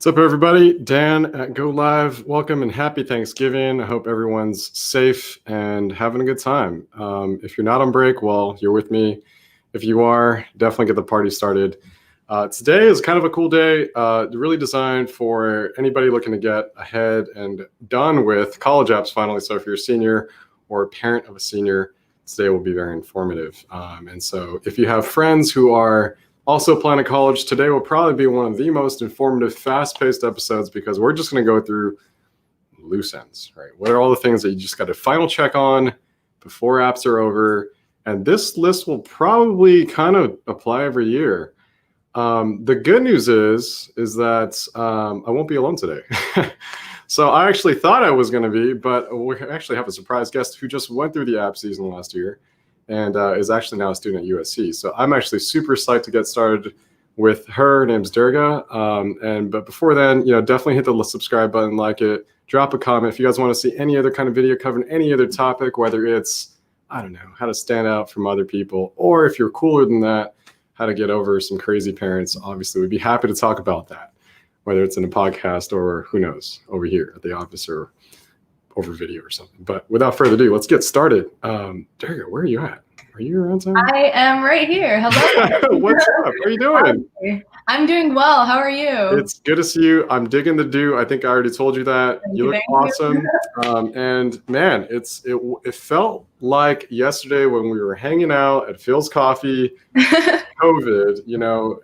What's up, everybody? Dan at Go Live. Welcome and happy Thanksgiving. I hope everyone's safe and having a good time. If you're not on break, well, you're with me. If you are, definitely get the party started. Today is kind of a cool day, really designed for anybody looking to get ahead and done with college apps finally. So if you're a senior or a parent of a senior, today will be very informative. And so if you have friends who are also planning college, today will probably be one of the most informative, fast-paced episodes because we're just going to go through loose ends, right? What are all the things that you just got to final check on before apps are over? And this list will probably kind of apply every year. The good news is that I won't be alone today. So I actually thought I was going to be, but we actually have a surprise guest who just went through the app season last year and is actually now a student at USC. So I'm actually super psyched to get started with her. Her name's Durga. But before then, definitely hit the subscribe button, like it, drop a comment. If you guys want to see any other kind of video covering any other topic, whether it's, I don't know, how to stand out from other people, or if you're cooler than that, how to get over some crazy parents, obviously we'd be happy to talk about that, whether it's in a podcast or who knows, over here at the office or over video or something. But without further ado, let's get started. Durga, where are you at? Are you around town? I am right here. Hello. What's up? How are you doing? Hi. I'm doing well. How are you? It's good to see you. I'm digging the do. I think I already told you that. You look awesome. And man, it felt like yesterday when we were hanging out at Phil's Coffee, COVID,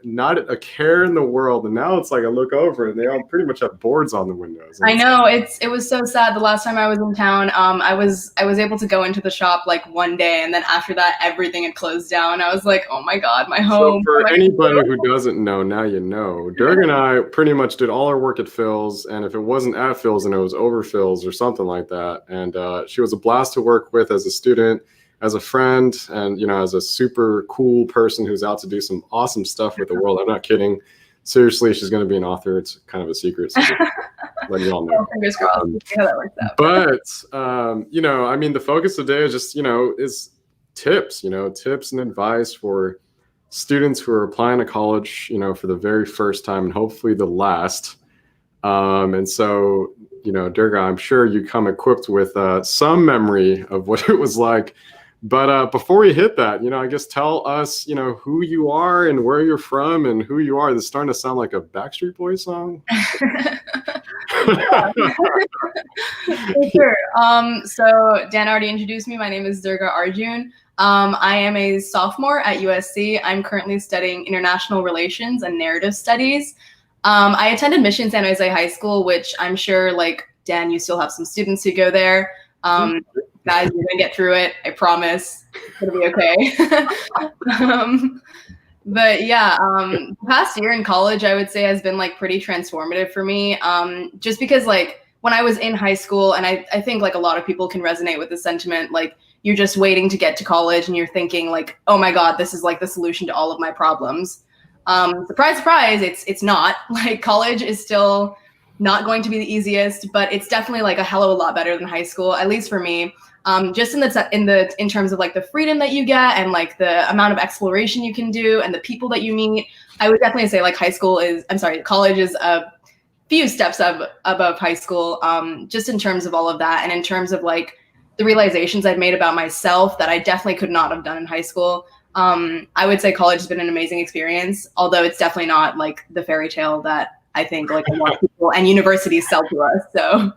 not a care in the world. And now it's like I look over and they all pretty much have boards on the windows. I know it was so sad. The last time I was in town, I was able to go into the shop like one day, and then after that, everything had closed down. I was like, oh my God, my home. So for anybody who doesn't know, now you know. Durga and I pretty much did all our work at Phil's, and if it wasn't at Phil's, then it was over Phil's or something like that. And she was a blast to work with as a student, as a friend, and as a super cool person who's out to do some awesome stuff with the world. I'm not kidding. Seriously, she's going to be an author. It's kind of a secret. So let you all know. Fingers crossed. See how that works out. But the focus of the day is just is tips. Tips and advice for students who are applying to college. For the very first time and hopefully the last. And so Durga, I'm sure you come equipped with some memory of what it was like. But before we hit that, I guess tell us, who you are and where you're from and who you are. This is starting to sound like a Backstreet Boys song. Sure. So Dan already introduced me. My name is Durga Arjun. I am a sophomore at USC. I'm currently studying international relations and narrative studies. I attended Mission San Jose High School, which I'm sure, like Dan, you still have some students who go there. Guys, you're gonna get through it. I promise. It's gonna be okay. But yeah, the past year in college, I would say has been like pretty transformative for me. Just because like when I was in high school, and I think like a lot of people can resonate with the sentiment, like you're just waiting to get to college and you're thinking like, oh my God, this is like the solution to all of my problems. Surprise, surprise, it's not. Like college is still not going to be the easiest, but it's definitely like a hell of a lot better than high school, at least for me. Just in terms of like the freedom that you get and like the amount of exploration you can do and the people that you meet, I would definitely say like college is a few steps above high school, just in terms of all of that. And in terms of like the realizations I've made about myself that I definitely could not have done in high school. I would say college has been an amazing experience, although it's definitely not like the fairy tale that I think like a lot of people and universities sell to us. So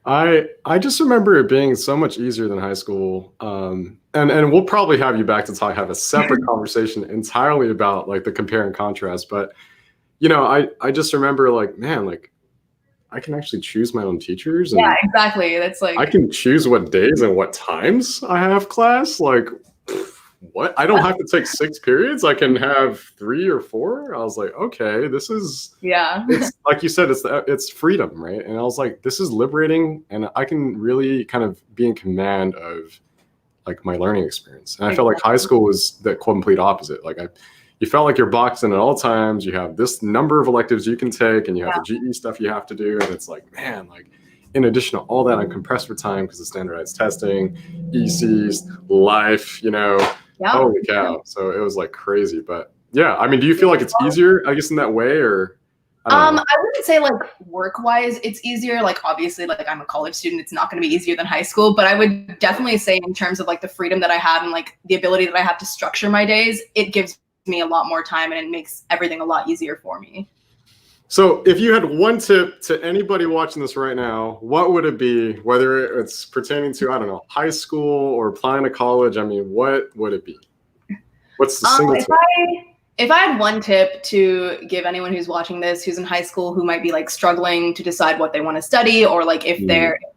I just remember it being so much easier than high school. And we'll probably have you back to have a separate conversation entirely about like the compare and contrast. But, I just remember like, man, like I can actually choose my own teachers. And yeah, exactly. That's like, I can choose what days and what times I have class. Like, what? I don't have to take 6 periods. I can have 3 or 4. I was like, okay, this is, it's like you said, it's freedom, right? And I was like, this is liberating, and I can really kind of be in command of like my learning experience. And I felt like high school was the complete opposite. Like you felt like you're boxed in at all times. You have this number of electives you can take, and you have the GE stuff you have to do. And it's like, man, like in addition to all that, I'm compressed for time because of standardized testing, ECs, life, holy cow. So it was like crazy. But yeah, I mean, do you feel like it's easier, I guess, in that way, or? I don't know. I wouldn't say like work-wise, it's easier. Like obviously, like I'm a college student, it's not going to be easier than high school. But I would definitely say in terms of like the freedom that I have and like the ability that I have to structure my days, it gives me a lot more time and it makes everything a lot easier for me. So if you had one tip to anybody watching this right now, what would it be? Whether it's pertaining to, I don't know, high school or applying to college, I mean, what would it be? What's the single tip? If I had one tip to give anyone who's watching this, who's in high school, who might be like struggling to decide what they want to study, or like if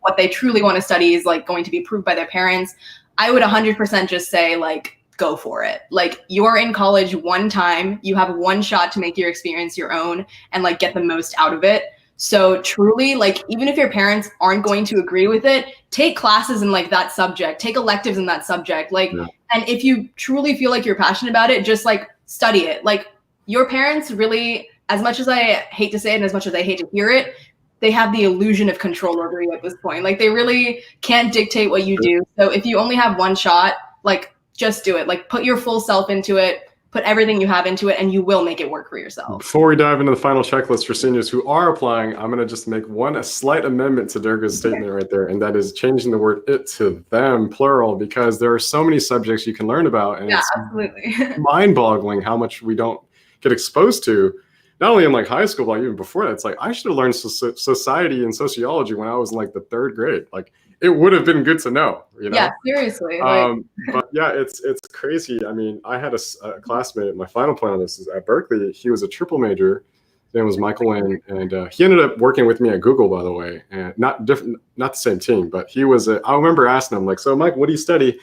what they truly want to study is like going to be approved by their parents, I would 100% just say like, go for it. Like you're in college one time, you have one shot to make your experience your own and like get the most out of it. So truly, like, even if your parents aren't going to agree with it, take classes in like that subject, take electives in that subject. Like, and if you truly feel like you're passionate about it, just like study it. Like your parents really, as much as I hate to say it and as much as I hate to hear it, they have the illusion of control over you at this point. Like they really can't dictate what you do. So if you only have one shot, like just do it. Like put your full self into it. Put everything you have into it and you will make it work for yourself. Before we dive into the final checklist for seniors who are applying, I'm going to just make a slight amendment to Durga's statement right there, and that is changing the word it to them, plural, because there are so many subjects you can learn about, and it's absolutely mind-boggling how much we don't get exposed to, not only in like high school, but even before that. It's like I should have learned society and sociology when I was in like the 3rd grade. Like it would have been good to know, you know? Yeah, seriously. But yeah, it's crazy. I mean, I had a classmate. My final point on this is at Berkeley. He was a triple major. His name was Michael Lin, and he ended up working with me at Google, by the way, and not the same team, but he was. I remember asking him like, "So, Mike, what do you study?"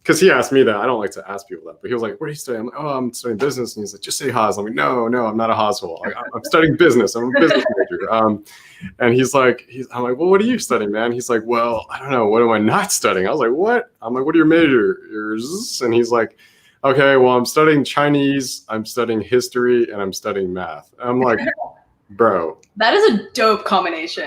Because he asked me that. I don't like to ask people that, but he was like, "What are you studying?" I'm like, "Oh, I'm studying business." And he's like, "Just say Haas." I'm like, "No, I'm not a Haasville. I'm studying business. I'm a business major." And I'm like, "Well, what are you studying, man?" He's like, "Well, I don't know. What am I not studying?" I was like, "What?" I'm like, "What are your majors?" And he's like, "Okay, well, I'm studying Chinese, I'm studying history, and I'm studying math." I'm like, bro. That is a dope combination.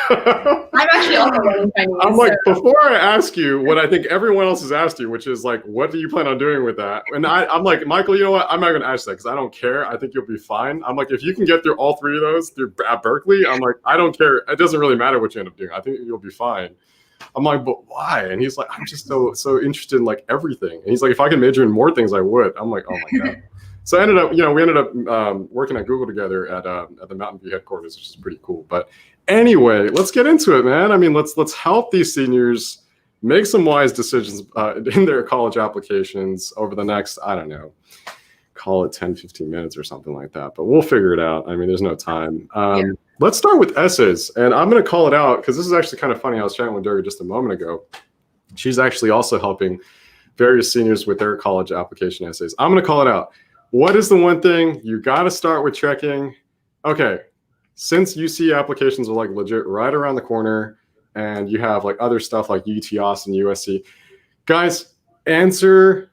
I'm actually also learning Chinese. I'm like, before I ask you what I think everyone else has asked you, which is like, what do you plan on doing with that? And I'm like, Michael, you know what? I'm not going to ask that because I don't care. I think you'll be fine. I'm like, if you can get through all 3 of those at Berkeley, I'm like, I don't care. It doesn't really matter what you end up doing. I think you'll be fine. I'm like, but why? And he's like, I'm just so interested in like everything. And he's like, if I can major in more things, I would. I'm like, oh my God. So we ended up working at Google together at the Mountain View headquarters, which is pretty cool. But anyway, let's get into it, man. I mean, let's help these seniors make some wise decisions in their college applications over the next, I don't know, call it 10, 15 minutes or something like that. But we'll figure it out. I mean, there's no time. Let's start with essays. And I'm going to call it out because this is actually kind of funny. I was chatting with Durga just a moment ago. She's actually also helping various seniors with their college application essays. I'm going to call it out. What is the one thing you got to start with checking? Okay, since UC applications are like legit right around the corner and you have like other stuff like UT Austin, USC, guys, read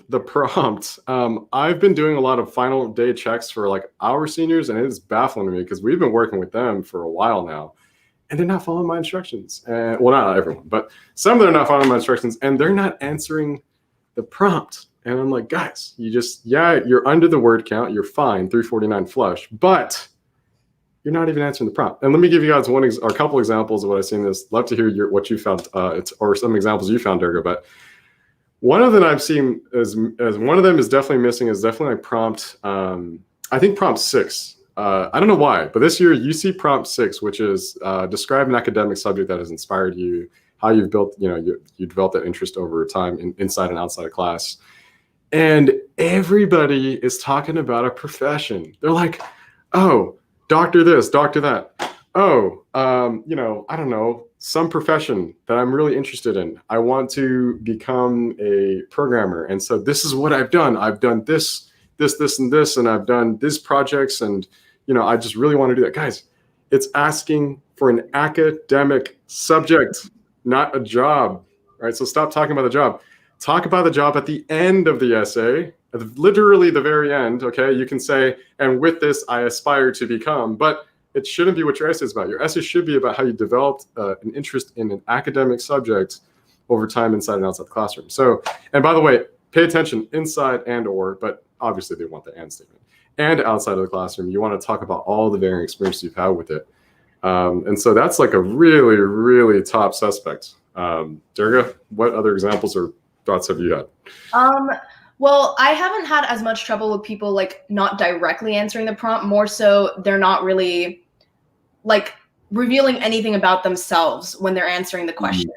the prompt. I've been doing a lot of final day checks for like our seniors, and it's baffling to me because we've been working with them for a while now and they're not following my instructions. And well, not everyone, but some of them are not following my instructions and they're not answering the prompt. And I'm like, guys, you're under the word count. You're fine, 349 flush, but you're not even answering the prompt. And let me give you guys a couple examples of what I've seen this. Love to hear what you found, or some examples you found, Durga. But one of them I've seen as one of them is definitely missing is definitely like prompt. I think prompt 6. I don't know why, but this year you see prompt 6, which is describe an academic subject that has inspired you, how you've built, you developed that interest over time inside and outside of class. And everybody is talking about a profession. They're like, oh, doctor this, doctor that. Oh, I don't know, some profession that I'm really interested in. I want to become a programmer. And so this is what I've done. I've done this, and this, and I've done these projects. And, I just really want to do that. Guys, it's asking for an academic subject, not a job, right? So stop talking about the job. Talk about the job at the end of the essay, literally the very end, okay? You can say, and with this, I aspire to become, but it shouldn't be what your essay is about. Your essay should be about how you developed an interest in an academic subject over time inside and outside the classroom. So, and by the way, pay attention inside and or, but obviously they want the and statement. and outside of the classroom. You want to talk about all the varying experiences you've had with it. And so that's like a really, really top suspect. Durga, what other examples or thoughts have you had? Well, I haven't had as much trouble with people like not directly answering the prompt. More so, they're not really like revealing anything about themselves when they're answering the question.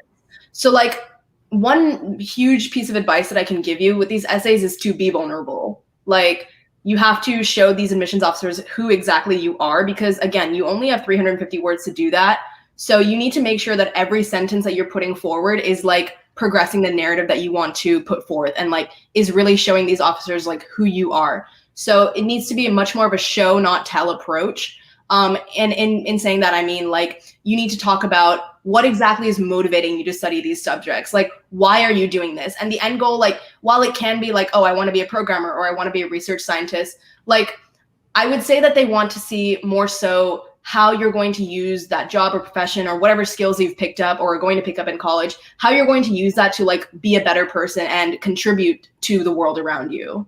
So like one huge piece of advice that I can give you with these essays is to be vulnerable. Like you have to show these admissions officers who exactly you are, because again, you only have 350 words to do that. So you need to make sure that every sentence that you're putting forward is like progressing the narrative that you want to put forth and like is really showing these officers like who you are. So it needs to be a much more of a show, not tell approach. And in saying that, I mean, like, you need to talk about what exactly is motivating you to study these subjects. Like, why are you doing this? And the end goal, like, while it can be like, oh, I want to be a programmer or I want to be a research scientist, like, I would say that they want to see more so how you're going to use that job or profession or whatever skills you've picked up or are going to pick up in college, how you're going to use that to like be a better person and contribute to the world around you.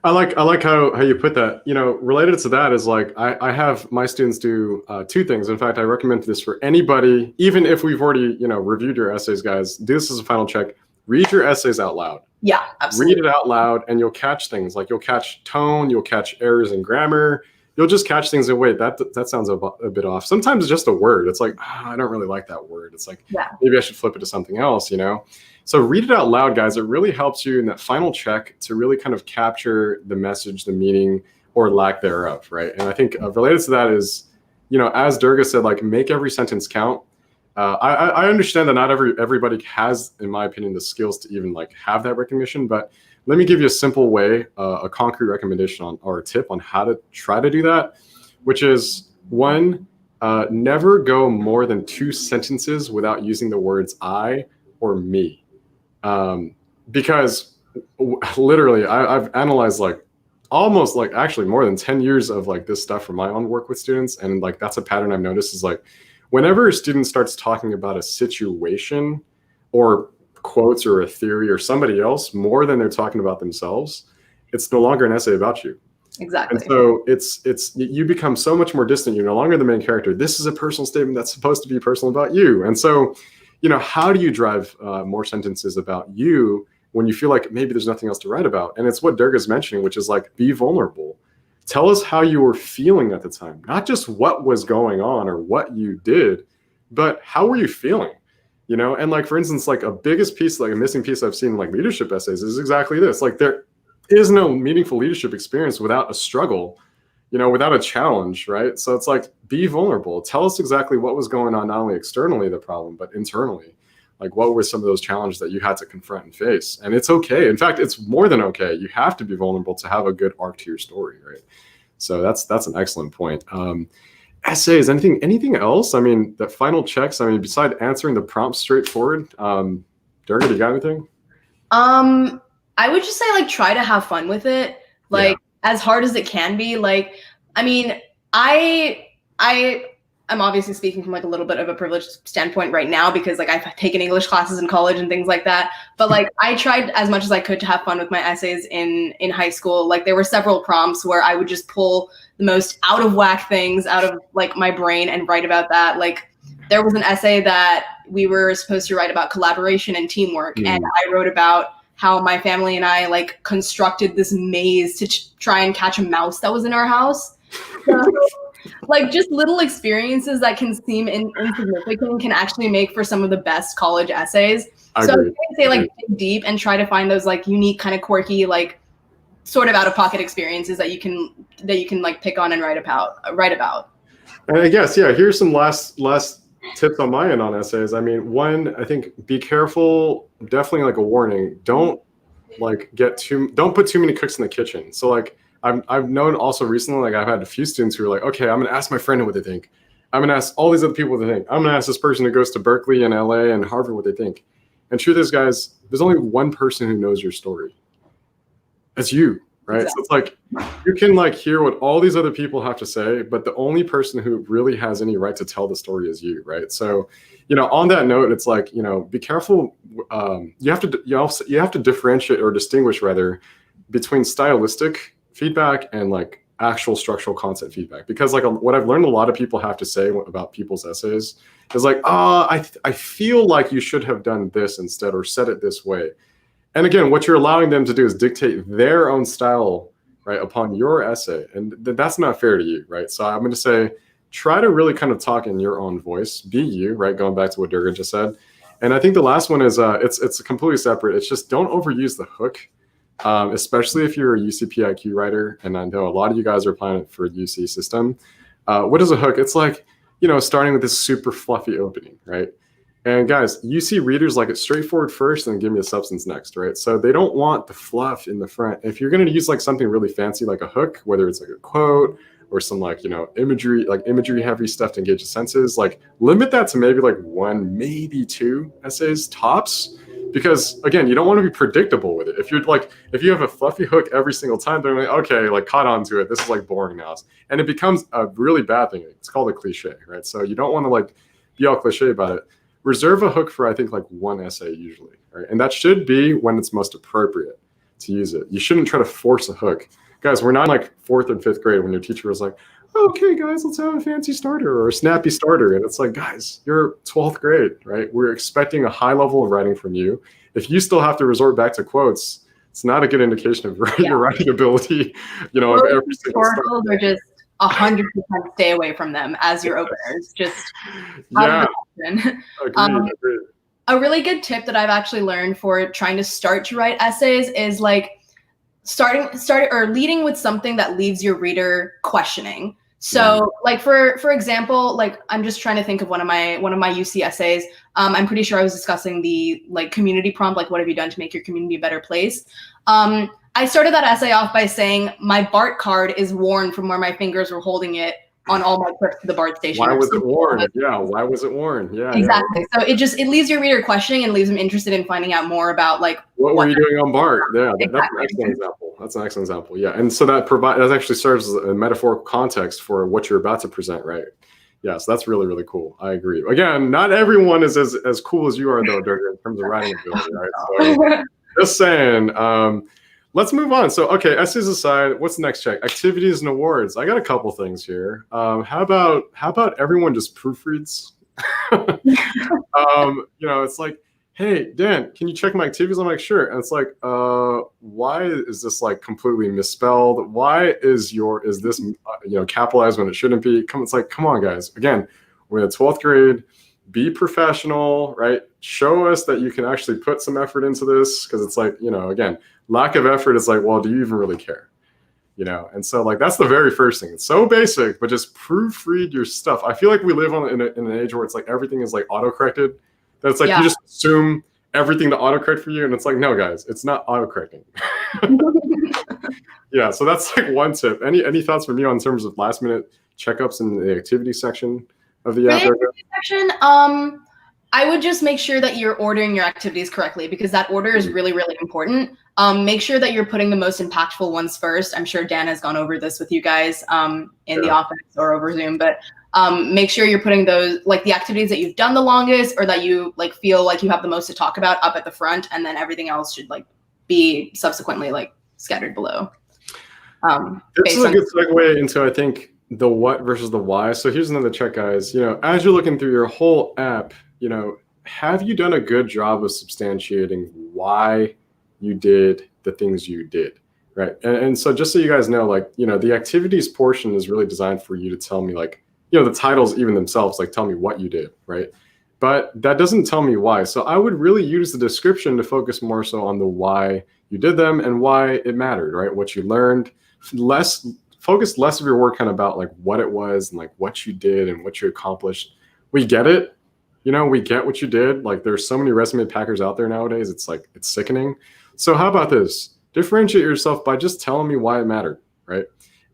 I like how you put that. You know, related to that is like I have my students do two things. In fact, I recommend this for anybody, even if we've already, you know, reviewed your essays, guys. Do this as a final check. Read your essays out loud. Yeah, absolutely. Read it out loud and you'll catch things. Like you'll catch tone, you'll catch errors in grammar. You'll just catch things and wait, that sounds a bit off. Sometimes it's just a word. It's like, I don't really like that word. It's like, maybe I should flip it to something else, you know? So read it out loud, guys. It really helps you in that final check to really kind of capture the message, the meaning, or lack thereof, right? And I think related to that is, you know, as Durga said, like make every sentence count. I understand that not everybody has, in my opinion, the skills to even like have that recognition, but let me give you a simple way, a concrete recommendation on, or a tip on how to try to do that, which is one, never go more than 2 sentences without using the words I or me. Because literally I've analyzed like almost like actually more than 10 years of like this stuff from my own work with students. And like, that's a pattern I've noticed is like, whenever a student starts talking about a situation or quotes or a theory or somebody else more than they're talking about themselves, it's no longer an essay about you. Exactly. And so it's you become so much more distant. You're no longer the main character. This is a personal statement that's supposed to be personal about you. And so, you know, how do you drive more sentences about you when you feel like maybe there's nothing else to write about? And it's what Durga's mentioning, which is like, be vulnerable. Tell us how you were feeling at the time, not just what was going on or what you did, but how were you feeling? You know, and like, for instance, like a biggest piece, like a missing piece I've seen in like leadership essays is exactly this. Like there is no meaningful leadership experience without a struggle, you know, without a challenge, right? So it's like, be vulnerable. Tell us exactly what was going on, not only externally the problem, but internally. Like what were some of those challenges that you had to confront and face? And it's okay. In fact, it's more than okay. You have to be vulnerable to have a good arc to your story, right? So that's an excellent point. Essays, anything else? I mean, the final checks, I mean, besides answering the prompts straightforward, Durga, do you got anything? I would just say like, try to have fun with it. Like as hard as it can be. Like, I mean, I'm obviously speaking from like a little bit of a privileged standpoint right now because like I've taken English classes in college and things like that. But like I tried as much as I could to have fun with my essays in high school. Like there were several prompts where I would just pull the most out of whack things out of like my brain and write about that. Like there was an essay that we were supposed to write about collaboration and teamwork. And I wrote about how my family and I like constructed this maze to try and catch a mouse that was in our house. So, like just little experiences that can seem insignificant can actually make for some of the best college essays. So I would say like dig deep and try to find those like unique, kind of quirky, like sort of out of pocket experiences that you can like pick on and write about. And I guess, yeah, here's some last tips on my end on essays. I mean, one, I think be careful, definitely like a warning. Don't put too many cooks in the kitchen. So like, I've known also recently, like I've had a few students who are like, okay, I'm going to ask my friend what they think. I'm going to ask all these other people what they think. I'm going to ask this person who goes to Berkeley and LA and Harvard what they think. And truth is, guys, there's only one person who knows your story. It's you, right? Exactly. So it's like, you can like hear what all these other people have to say, but the only person who really has any right to tell the story is you, right? So, you know, on that note, it's like, you know, be careful. You have to differentiate or distinguish rather between stylistic feedback and like actual structural content feedback. Because like what I've learned a lot of people have to say about people's essays is like, I feel like you should have done this instead or said it this way. And again, what you're allowing them to do is dictate their own style, right, upon your essay. And that's not fair to you, right? So I'm going to say, try to really kind of talk in your own voice, be you, right? Going back to what Durga just said. And I think the last one is it's completely separate. It's just don't overuse the hook, especially if you're a UCPIQ writer. And I know a lot of you guys are applying it for UC system. What is a hook? It's like, starting with this super fluffy opening, right? And guys, UC readers like it straightforward first and give me the substance next, right? So they don't want the fluff in the front. If you're going to use like something really fancy like a hook, whether it's like a quote or some like, imagery, like imagery heavy stuff to engage the senses, like limit that to maybe like 1, maybe 2 essays tops. Because again, you don't want to be predictable with it. If you have a fluffy hook every single time, they're like, okay, like caught on to it. This is like boring now. And it becomes a really bad thing. It's called a cliche, right? So you don't want to like be all cliche about it. Reserve a hook for, I think, like 1 essay usually, right? And that should be when it's most appropriate to use it. You shouldn't try to force a hook. Guys, we're not in like 4th and 5th grade when your teacher was like, okay, guys, let's have a fancy starter or a snappy starter. And it's like, guys, you're 12th grade, right? We're expecting a high level of writing from you. If you still have to resort back to quotes, it's not a good indication of your writing ability, of every single starter. Or just 100% stay away from them as your openers. Just Agreed. A really good tip that I've actually learned for trying to start to write essays is like starting or leading with something that leaves your reader questioning. So like for example, like I'm just trying to think of one of my UC essays. I'm pretty sure I was discussing the like community prompt, like what have you done to make your community a better place? I started that essay off by saying my BART card is worn from where my fingers were holding it on all my trips to the BART station. Why was it worn? Yeah, why was it worn? Yeah, exactly. So it leaves your reader questioning and leaves them interested in finding out more about like what were you doing on BART? Yeah, exactly. That's an excellent example. That's an excellent example. Yeah, and so that actually serves as a metaphorical context for what you're about to present, right? Yeah, so that's really, really cool. I agree. Again, not everyone is as cool as you are, though, Durga, in terms of writing ability, right? So just saying. Let's move on. So, okay, essays aside, what's the next check? Activities and awards. I got a couple things here. How about everyone just proofreads? It's like, hey, Dan, can you check my activities? I'm like, sure. And it's like, why is this like completely misspelled? Why is this capitalized when it shouldn't be? It's like, come on, guys. Again, we're in the 12th grade. Be professional, right? Show us that you can actually put some effort into this, because it's like, again, lack of effort is like, well, do you even really care? And so like that's the very first thing. It's so basic, but just proofread your stuff. I feel like we live in an age where it's like everything is like autocorrected. That it's like you just assume everything to autocorrect for you, and it's like, no, guys, it's not autocorrecting. Yeah, so that's like one tip. Any thoughts from you in terms of last minute checkups in the activity section of the app? Section, I would just make sure that you're ordering your activities correctly, because that order is really, really important. Make sure that you're putting the most impactful ones first. I'm sure Dan has gone over this with you guys in the office or over Zoom, but make sure you're putting those, like the activities that you've done the longest or that you like feel like you have the most to talk about, up at the front, and then everything else should like be subsequently like scattered below. This is a good segue into, I think, the what versus the why. So here's another check, guys. As you're looking through your whole app, have you done a good job of substantiating why you did the things you did, right? And so just so you guys know, like, the activities portion is really designed for you to tell me, like, the titles even themselves, like, tell me what you did, right? But that doesn't tell me why. So I would really use the description to focus more so on the why you did them and why it mattered, right? What you learned. Focus less of your work kind of about like what it was and like what you did and what you accomplished. We get it. We get what you did. Like, there's so many resume packers out there nowadays. It's like, it's sickening. So how about this? Differentiate yourself by just telling me why it mattered, right?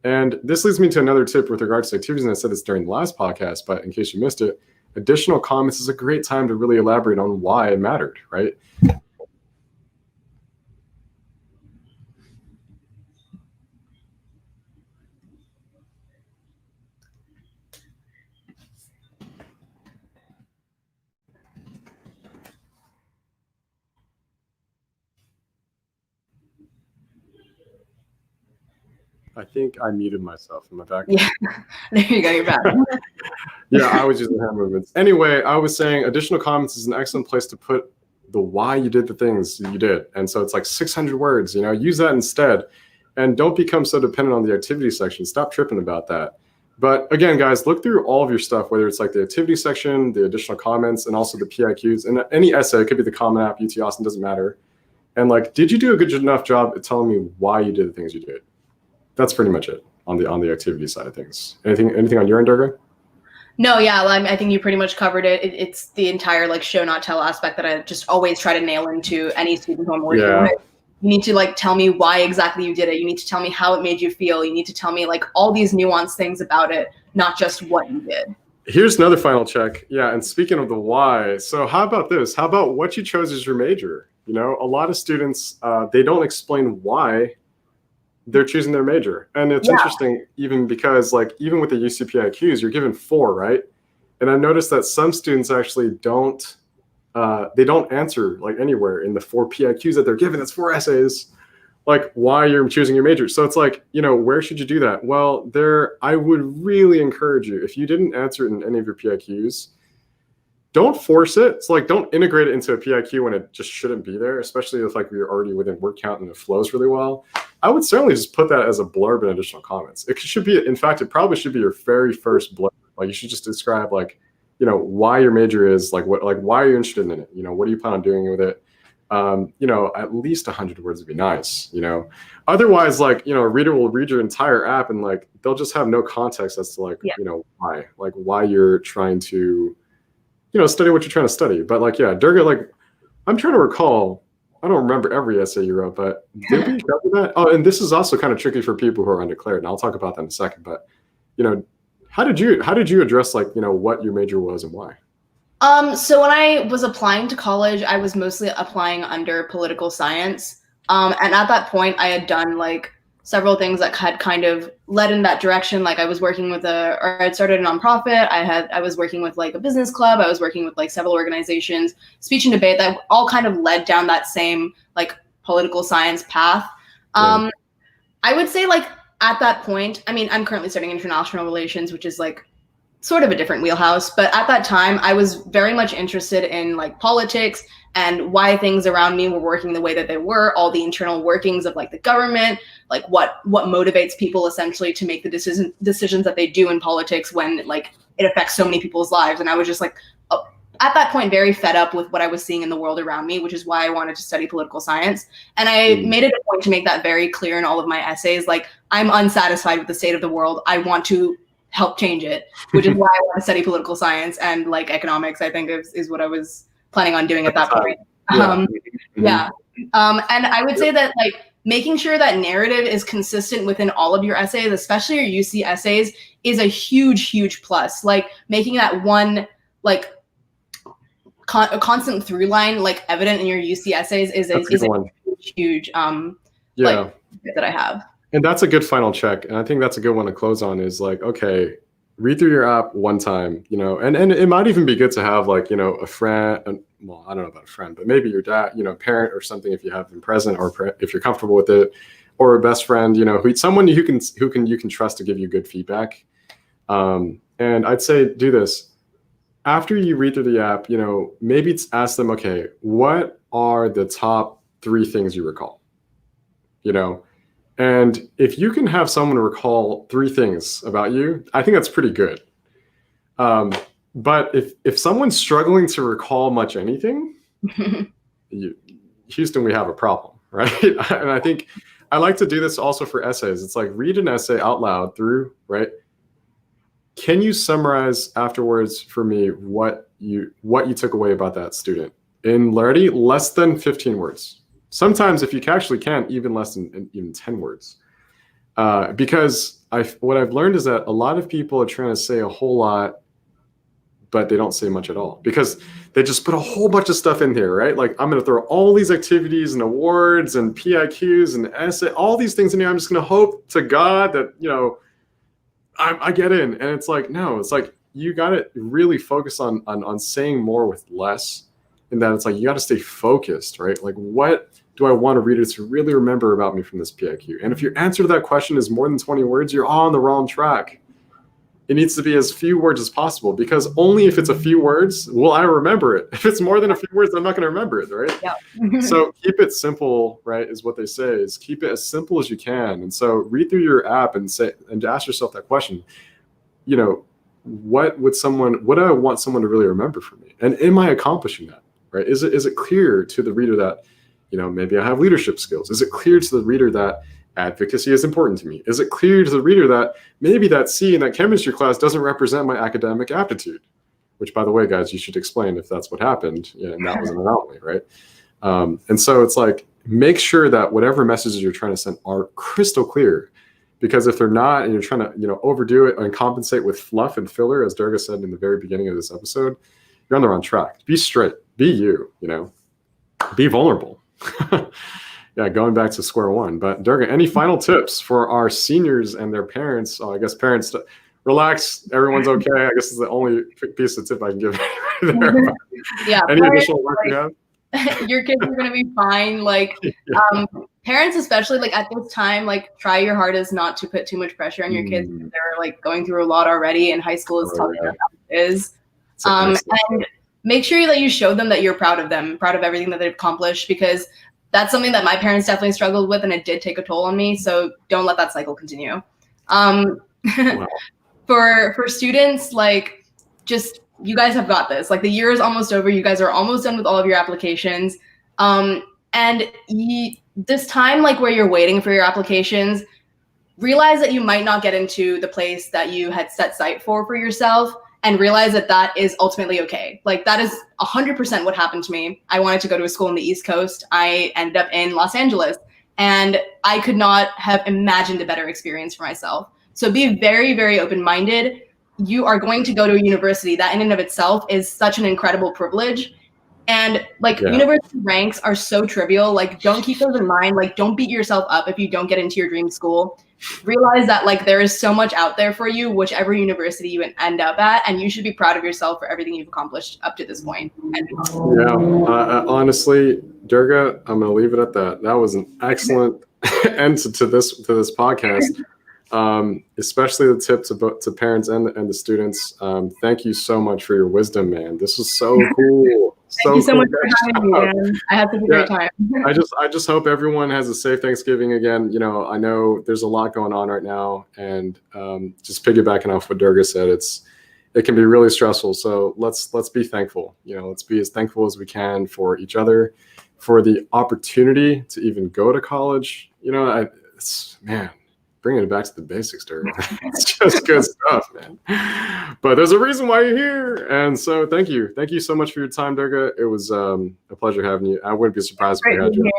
And this leads me to another tip with regards to activities. And I said this during the last podcast, but in case you missed it, additional comments is a great time to really elaborate on why it mattered, right? I think I muted myself. Am I back? Yeah, there you go. You're back. Yeah, I was using hand movements. Anyway, I was saying additional comments is an excellent place to put the why you did the things you did. And so it's like 600 words, use that instead. And don't become so dependent on the activity section. Stop tripping about that. But again, guys, look through all of your stuff, whether it's like the activity section, the additional comments, and also the PIQs. And any essay, it could be the Common App, UT Austin, doesn't matter. And like, did you do a good enough job at telling me why you did the things you did? That's pretty much it on the activity side of things. Anything on your end, Durga? No, yeah, I think you pretty much covered it. It's the entire like show not tell aspect that I just always try to nail into any student who I'm working with. You need to like tell me why exactly you did it. You need to tell me how it made you feel. You need to tell me like all these nuanced things about it, not just what you did. Here's another final check. Yeah, and speaking of the why, so how about this? How about what you chose as your major? A lot of students, they don't explain why they're choosing their major. And it's interesting even because like, even with the UCPIQs, you're given 4, right? And I noticed that some students actually don't, they don't answer like anywhere in the 4 PIQs that they're given. It's 4 essays, like why you're choosing your major. So it's like, where should you do that? Well, I would really encourage you, if you didn't answer it in any of your PIQs, don't force it. It's like, don't integrate it into a PIQ when it just shouldn't be there, especially if like you're already within word count and it flows really well. I would certainly just put that as a blurb in additional comments. It should be, in fact, it probably should be your very first blurb. Like you should just describe like, why your major is, like what, like why are you interested in it? What do you plan on doing with it? At least 100 words would be nice, Otherwise, like, a reader will read your entire app and like, they'll just have no context as to like, why you're trying to, study what you're trying to study. But like, yeah, Durga, like, I'm trying to recall, I don't remember every essay you wrote, but did we cover that? Oh, and this is also kind of tricky for people who are undeclared, and I'll talk about that in a second. But, how did you address like, what your major was and why? So when I was applying to college, I was mostly applying under political science. And at that point, I had done like several things that had kind of led in that direction. Like I was working with I'd started a nonprofit. I was working with like a business club. I was working with like several organizations, speech and debate, that all kind of led down that same like political science path. I would say like at that point, I mean, I'm currently studying international relations, which is like sort of a different wheelhouse. But at that time, I was very much interested in like politics and why things around me were working the way that they were, all the internal workings of like the government, like what motivates people essentially to make the decisions that they do in politics when like it affects so many people's lives. And I was just like, at that point, very fed up with what I was seeing in the world around me, which is why I wanted to study political science. And I made it a point to make that very clear in all of my essays. Like, I'm unsatisfied with the state of the world. I want to help change it, which is why I want to study political science and like economics, I think is what I was planning on doing at that point. And I would say that like making sure that narrative is consistent within all of your essays, especially your UC essays, is a huge, huge plus. Like making that one like a constant through line like evident in your UC essays is a huge like that I have. And that's a good final check. And I think that's a good one to close on is like, okay, read through your app one time, and it might even be good to have like, a friend, well, I don't know about a friend, but maybe your dad, parent or something, if you have them present, or if you're comfortable with it, or a best friend, someone you can trust to give you good feedback. And I'd say do this. After you read through the app, maybe ask them, okay, what are the top 3 things you recall? And if you can have someone recall 3 things about you, I think that's pretty good. But if someone's struggling to recall much anything, Houston, we have a problem, right? And I think I like to do this also for essays. It's like read an essay out loud through, right? Can you summarize afterwards for me what you took away about that student in less than 15 words? Sometimes if you actually can, even less than even 10 words. Because what I've learned is that a lot of people are trying to say a whole lot, but they don't say much at all because they just put a whole bunch of stuff in here, right? Like I'm going to throw all these activities and awards and PIQs and essay, all these things in here. I'm just going to hope to God that, I get in. And it's like, no, it's like, you got to really focus on saying more with less. And that it's like, you got to stay focused, right? Like what do I want a reader to really remember about me from this PIQ? And if your answer to that question is more than 20 words, you're on the wrong track. It needs to be as few words as possible, because only if it's a few words will I remember it. If it's more than a few words, I'm not going to remember it, right? Yeah. So keep it simple, right, is what they say, is keep it as simple as you can. And so read through your app and ask yourself that question, what do I want someone to really remember from me? And am I accomplishing that, right? Is it clear to the reader that, maybe I have leadership skills? Is it clear to the reader that advocacy is important to me? Is it clear to the reader that maybe that C in that chemistry class doesn't represent my academic aptitude? Which, by the way, guys, you should explain if that's what happened. And that was an anomaly, right? And so it's like, make sure that whatever messages you're trying to send are crystal clear. Because if they're not, and you're trying to, overdo it and compensate with fluff and filler, as Durga said in the very beginning of this episode, you're on the wrong track. Be straight. Be you. Be vulnerable. Yeah, going back to square one. But Durga, any final tips for our seniors and their parents? I guess parents, to relax. Everyone's okay. I guess is the only piece of tip I can give there. Yeah. Any additional work you have? Your kids are going to be fine. Parents, especially at this time, try your hardest not to put too much pressure on your kids. They're going through a lot already, and high school is tough enough as it is. And make sure that you show them that you're proud of them, proud of everything that they've accomplished, because that's something that my parents definitely struggled with, and it did take a toll on me. So don't let that cycle continue. Wow. For students, just, you guys have got this. The year is almost over. You guys are almost done with all of your applications. And this time, where you're waiting for your applications, realize that you might not get into the place that you had set sight for yourself, and realize that that is ultimately okay. That is 100% what happened to me. I wanted to go to a school in the East Coast. I ended up in Los Angeles, and I could not have imagined a better experience for myself. So be very, very open-minded. You are going to go to a university that in and of itself is such an incredible privilege. And university ranks are so trivial. Don't keep those in mind. Don't beat yourself up if you don't get into your dream school. Realize that there is so much out there for you, whichever university you end up at, and you should be proud of yourself for everything you've accomplished up to this point. Honestly, Durga, I'm going to leave it at that. That was an excellent end to this podcast. Especially the tips to parents and the students. Thank you so much for your wisdom, man. This was so cool. Thank you so much for having me, man. I had such a great time. I just hope everyone has a safe Thanksgiving again. I know there's a lot going on right now, and just piggybacking off what Durga said, it can be really stressful. So let's be thankful. Let's be as thankful as we can for each other, for the opportunity to even go to college. Man. Bringing it back to the basics, Durga. It's just good stuff, man. But there's a reason why you're here. And so thank you. Thank you so much for your time, Durga. It was a pleasure having you. I wouldn't be surprised if we had you.